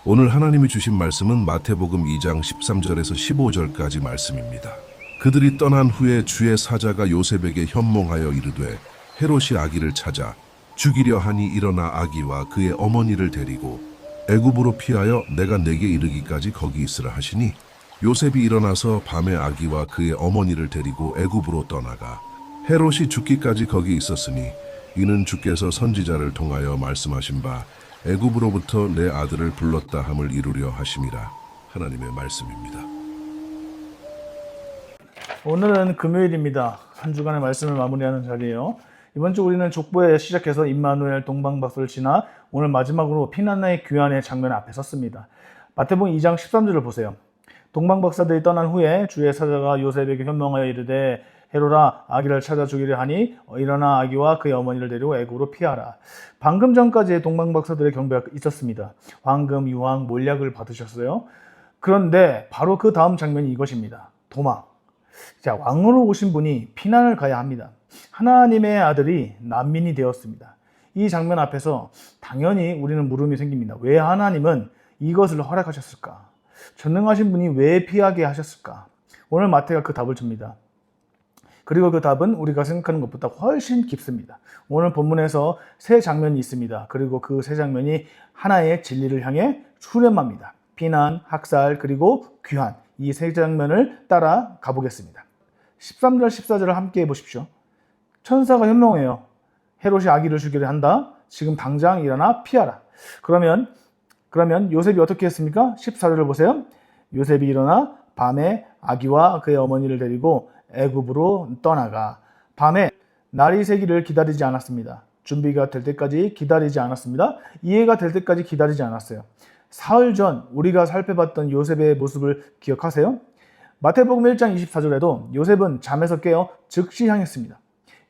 오늘 하나님이 주신 말씀은 마태복음 2장 13절에서 15절까지 말씀입니다. 그들이 떠난 후에 주의 사자가 요셉에게 현몽하여 이르되 헤롯이 아기를 찾아 죽이려 하니 일어나 아기와 그의 어머니를 데리고 애굽으로 피하여 내가 내게 이르기까지 거기 있으라 하시니 요셉이 일어나서 밤에 아기와 그의 어머니를 데리고 애굽으로 떠나가 헤롯이 죽기까지 거기 있었으니 이는 주께서 선지자를 통하여 말씀하신 바 애굽으로부터 내 아들을 불렀다 함을 이루려 하심이라. 하나님의 말씀입니다. 오늘은 금요일입니다. 한 주간의 말씀을 마무리하는 자리예요. 이번 주 우리는 족보에 시작해서 임마누엘 동방박사를 지나 오늘 마지막으로 피난의 귀환의 장면 앞에 섰습니다. 마태복음 2장 13절을 보세요. 동방박사들이 떠난 후에 주의 사자가 요셉에게 현명하여 이르되 헤로라 아기를 찾아 죽이려 하니 일어나 아기와 그의 어머니를 데리고 애굽으로 피하라. 방금 전까지 동방박사들의 경배가 있었습니다. 황금, 유황, 몰약을 받으셨어요. 그런데 바로 그 다음 장면이 이것입니다. 도망. 자, 왕으로 오신 분이 피난을 가야 합니다. 하나님의 아들이 난민이 되었습니다. 이 장면 앞에서 당연히 우리는 물음이 생깁니다. 왜 하나님은 이것을 허락하셨을까? 전능하신 분이 왜 피하게 하셨을까? 오늘 마태가 그 답을 줍니다. 그리고 그 답은 우리가 생각하는 것보다 훨씬 깊습니다. 오늘 본문에서 세 장면이 있습니다. 그리고 그 세 장면이 하나의 진리를 향해 수렴합니다. 피난, 학살, 그리고 귀환. 이 세 장면을 따라 가보겠습니다. 13절, 14절을 함께 해보십시오. 천사가 현명해요. 헤롯이 아기를 죽이려 한다. 지금 당장 일어나 피하라. 그러면 요셉이 어떻게 했습니까? 14절을 보세요. 요셉이 일어나 밤에 아기와 그의 어머니를 데리고 애굽으로 떠나가. 밤에 날이 새기를 기다리지 않았습니다. 준비가 될 때까지 기다리지 않았습니다. 이해가 될 때까지 기다리지 않았어요. 사흘 전 우리가 살펴봤던 요셉의 모습을 기억하세요? 마태복음 1장 24절에도 요셉은 잠에서 깨어 즉시 향했습니다.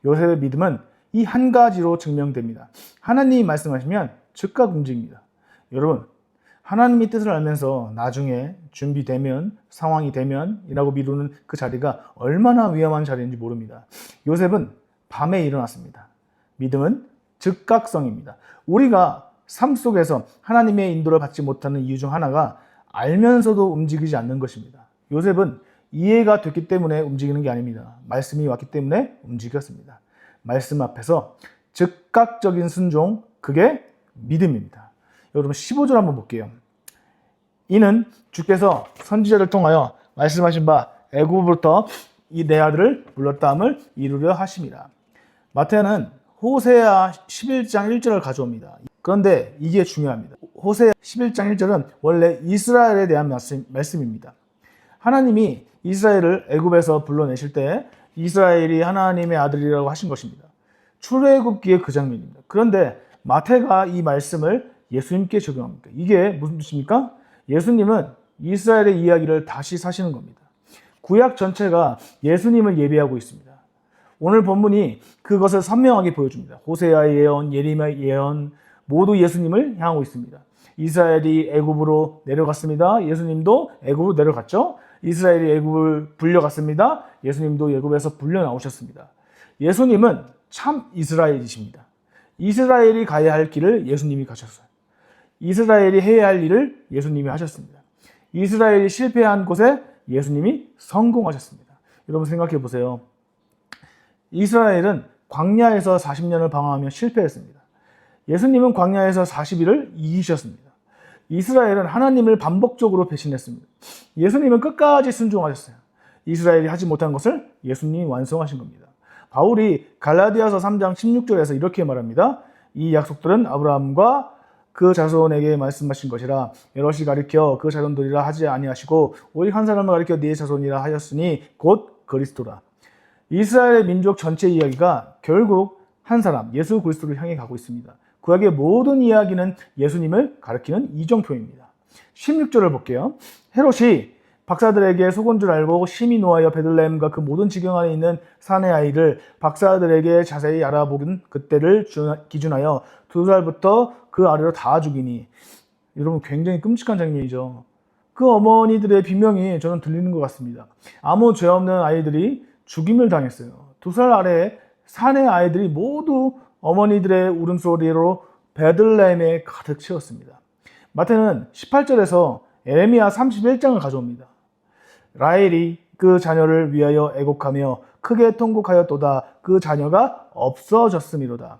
요셉의 믿음은 이 한 가지로 증명됩니다. 하나님이 말씀하시면 즉각 움직입니다. 여러분, 하나님의 뜻을 알면서 나중에 준비되면, 상황이 되면 이라고 미루는 그 자리가 얼마나 위험한 자리인지 모릅니다. 요셉은 밤에 일어났습니다. 믿음은 즉각성입니다. 우리가 삶 속에서 하나님의 인도를 받지 못하는 이유 중 하나가 알면서도 움직이지 않는 것입니다. 요셉은 이해가 됐기 때문에 움직이는 게 아닙니다. 말씀이 왔기 때문에 움직였습니다. 말씀 앞에서 즉각적인 순종, 그게 믿음입니다. 여러분 15절 한번 볼게요. 이는 주께서 선지자를 통하여 말씀하신 바 애굽으로부터 이 내 아들을 불렀다 함을 이루려 하심이라. 마태는 호세아 11장 1절을 가져옵니다. 그런데 이게 중요합니다. 호세아 11장 1절은 원래 이스라엘에 대한 말씀입니다. 하나님이 이스라엘을 애굽에서 불러내실 때 이스라엘이 하나님의 아들이라고 하신 것입니다. 출애굽기의 그 장면입니다. 그런데 마태가 이 말씀을 예수님께 적용합니다. 이게 무슨 뜻입니까? 예수님은 이스라엘의 이야기를 다시 사시는 겁니다. 구약 전체가 예수님을 예배하고 있습니다. 오늘 본문이 그것을 선명하게 보여줍니다. 호세아의 예언, 예레미야의 예언 모두 예수님을 향하고 있습니다. 이스라엘이 애굽으로 내려갔습니다. 예수님도 애굽으로 내려갔죠. 이스라엘이 애굽을 불려갔습니다. 예수님도 애굽에서 불려 나오셨습니다. 예수님은 참 이스라엘이십니다. 이스라엘이 가야 할 길을 예수님이 가셨어요. 이스라엘이 해야 할 일을 예수님이 하셨습니다. 이스라엘이 실패한 곳에 예수님이 성공하셨습니다. 여러분 생각해 보세요. 이스라엘은 광야에서 40년을 방황하며 실패했습니다. 예수님은 광야에서 40일을 이기셨습니다. 이스라엘은 하나님을 반복적으로 배신했습니다. 예수님은 끝까지 순종하셨어요. 이스라엘이 하지 못한 것을 예수님이 완성하신 겁니다. 바울이 갈라디아서 3장 16절에서 이렇게 말합니다. 이 약속들은 아브라함과 그 자손에게 말씀하신 것이라 여럿이 가리켜 그 자손들이라 하지 아니하시고 오직 한 사람을 가리켜 네 자손이라 하였으니 곧 그리스도라. 이스라엘의 민족 전체 이야기가 결국 한 사람 예수 그리스도를 향해 가고 있습니다. 구약의 모든 이야기는 예수님을 가리키는 이정표입니다. 16절을 볼게요. 헤롯이 박사들에게 속은 줄 알고 심히 노하여 베들레헴과 그 모든 지경 안에 있는 산의 아이를 박사들에게 자세히 알아보긴 그때를 기준하여 2살부터 그 아래로 다 죽이니. 여러분 굉장히 끔찍한 장면이죠. 그 어머니들의 비명이 저는 들리는 것 같습니다. 아무 죄 없는 아이들이 죽임을 당했어요. 2살 아래에 산의 아이들이 모두 어머니들의 울음소리로 베들레헴에 가득 채웠습니다. 마태는 18절에서 에레미야 31장을 가져옵니다. 라헬이 그 자녀를 위하여 애곡하며 크게 통곡하였도다. 그 자녀가 없어졌음이로다.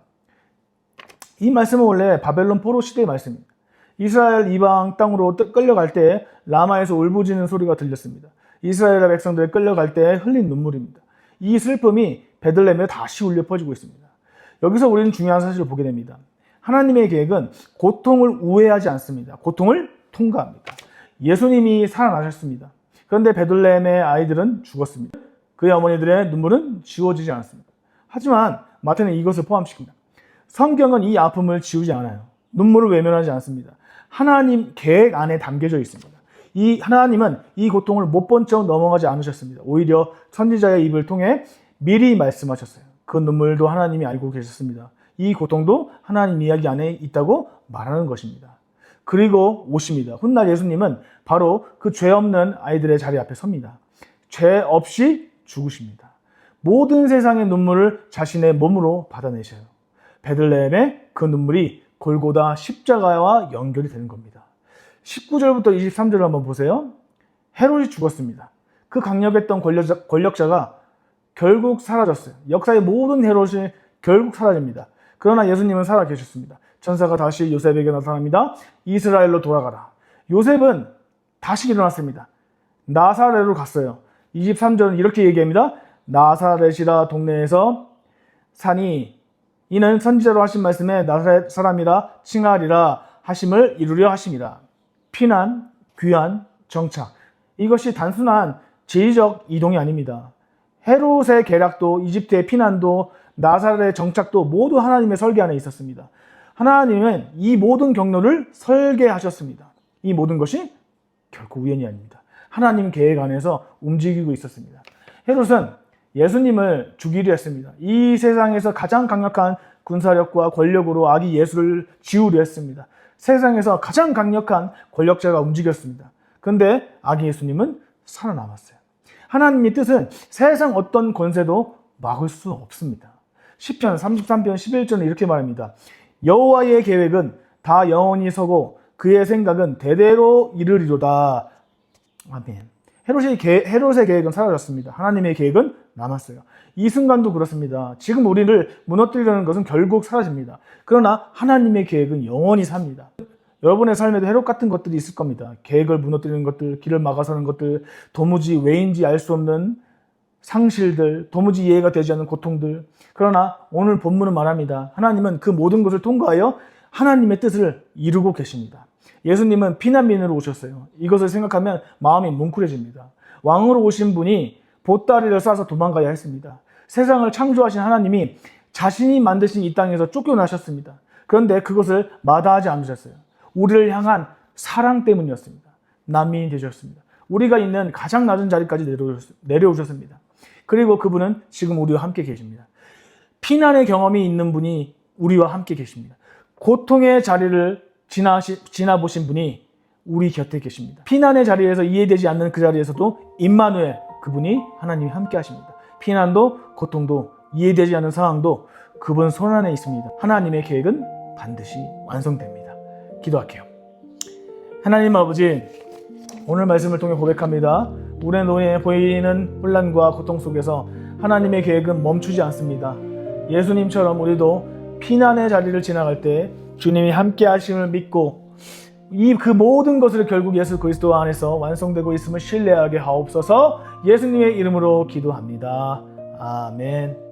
이 말씀은 원래 바벨론 포로 시대의 말씀입니다. 이스라엘 이방 땅으로 끌려갈 때 라마에서 울부짖는 소리가 들렸습니다. 이스라엘 백성들이 끌려갈 때 흘린 눈물입니다. 이 슬픔이 베들레헴에 다시 울려 퍼지고 있습니다. 여기서 우리는 중요한 사실을 보게 됩니다. 하나님의 계획은 고통을 우회하지 않습니다. 고통을 통과합니다. 예수님이 살아나셨습니다. 그런데 베들레헴의 아이들은 죽었습니다. 그의 어머니들의 눈물은 지워지지 않았습니다. 하지만 마태는 이것을 포함시킵니다. 성경은 이 아픔을 지우지 않아요. 눈물을 외면하지 않습니다. 하나님 계획 안에 담겨져 있습니다. 이 하나님은 이 고통을 못 본 척 넘어가지 않으셨습니다. 오히려 선지자의 입을 통해 미리 말씀하셨어요. 그 눈물도 하나님이 알고 계셨습니다. 이 고통도 하나님 이야기 안에 있다고 말하는 것입니다. 그리고 오십니다. 훗날 예수님은 바로 그 죄 없는 아이들의 자리 앞에 섭니다. 죄 없이 죽으십니다. 모든 세상의 눈물을 자신의 몸으로 받아내셔요. 베들레헴의 그 눈물이 골고다 십자가와 연결이 되는 겁니다. 19절부터 23절을 한번 보세요. 헤롯이 죽었습니다. 그 강력했던 권력자가 결국 사라졌어요. 역사의 모든 헤롯이 결국 사라집니다. 그러나 예수님은 살아계셨습니다. 천사가 다시 요셉에게 나타납니다. 이스라엘로 돌아가라. 요셉은 다시 일어났습니다. 나사렛으로 갔어요. 23절은 이렇게 얘기합니다. 나사렛이라 동네에서 사니 이는 선지자로 하신 말씀에 나사렛 사람이라 칭하리라 하심을 이루려 하심이라. 피난, 귀환, 정착. 이것이 단순한 지리적 이동이 아닙니다. 헤롯의 계략도 이집트의 피난도 나사렛의 정착도 모두 하나님의 설계 안에 있었습니다. 하나님은 이 모든 경로를 설계하셨습니다. 이 모든 것이 결코 우연이 아닙니다. 하나님 계획 안에서 움직이고 있었습니다. 헤롯은 예수님을 죽이려 했습니다. 이 세상에서 가장 강력한 군사력과 권력으로 아기 예수를 지우려 했습니다. 세상에서 가장 강력한 권력자가 움직였습니다. 그런데 아기 예수님은 살아남았어요. 하나님의 뜻은 세상 어떤 권세도 막을 수 없습니다. 시편 33편 11절은 이렇게 말합니다. 여호와의 계획은 다 영원히 서고 그의 생각은 대대로 이르리로다. 아멘. 헤롯의 계획은 사라졌습니다. 하나님의 계획은 남았어요. 이 순간도 그렇습니다. 지금 우리를 무너뜨리려는 것은 결국 사라집니다. 그러나 하나님의 계획은 영원히 삽니다. 여러분의 삶에도 헤롯 같은 것들이 있을 겁니다. 계획을 무너뜨리는 것들, 길을 막아서는 것들, 도무지 왜인지 알 수 없는 상실들, 도무지 이해가 되지 않는 고통들. 그러나 오늘 본문은 말합니다. 하나님은 그 모든 것을 통과하여 하나님의 뜻을 이루고 계십니다. 예수님은 피난민으로 오셨어요. 이것을 생각하면 마음이 뭉클해집니다. 왕으로 오신 분이 보따리를 싸서 도망가야 했습니다. 세상을 창조하신 하나님이 자신이 만드신 이 땅에서 쫓겨나셨습니다. 그런데 그것을 마다하지 않으셨어요. 우리를 향한 사랑 때문이었습니다. 난민이 되셨습니다. 우리가 있는 가장 낮은 자리까지 내려오셨습니다. 그리고 그분은 지금 우리와 함께 계십니다. 피난의 경험이 있는 분이 우리와 함께 계십니다. 고통의 자리를 지나보신 분이 우리 곁에 계십니다. 피난의 자리에서 이해되지 않는 그 자리에서도 임마누엘, 그분이 하나님이 함께 하십니다. 피난도 고통도 이해되지 않는 상황도 그분 손 안에 있습니다. 하나님의 계획은 반드시 완성됩니다. 기도할게요. 하나님 아버지, 오늘 말씀을 통해 고백합니다. 우리의 눈에 보이는 혼란과 고통 속에서 하나님의 계획은 멈추지 않습니다. 예수님처럼 우리도 피난의 자리를 지나갈 때 주님이 함께 하심을 믿고 그 모든 것을 결국 예수 그리스도 안에서 완성되고 있음을 신뢰하게 하옵소서. 예수님의 이름으로 기도합니다. 아멘.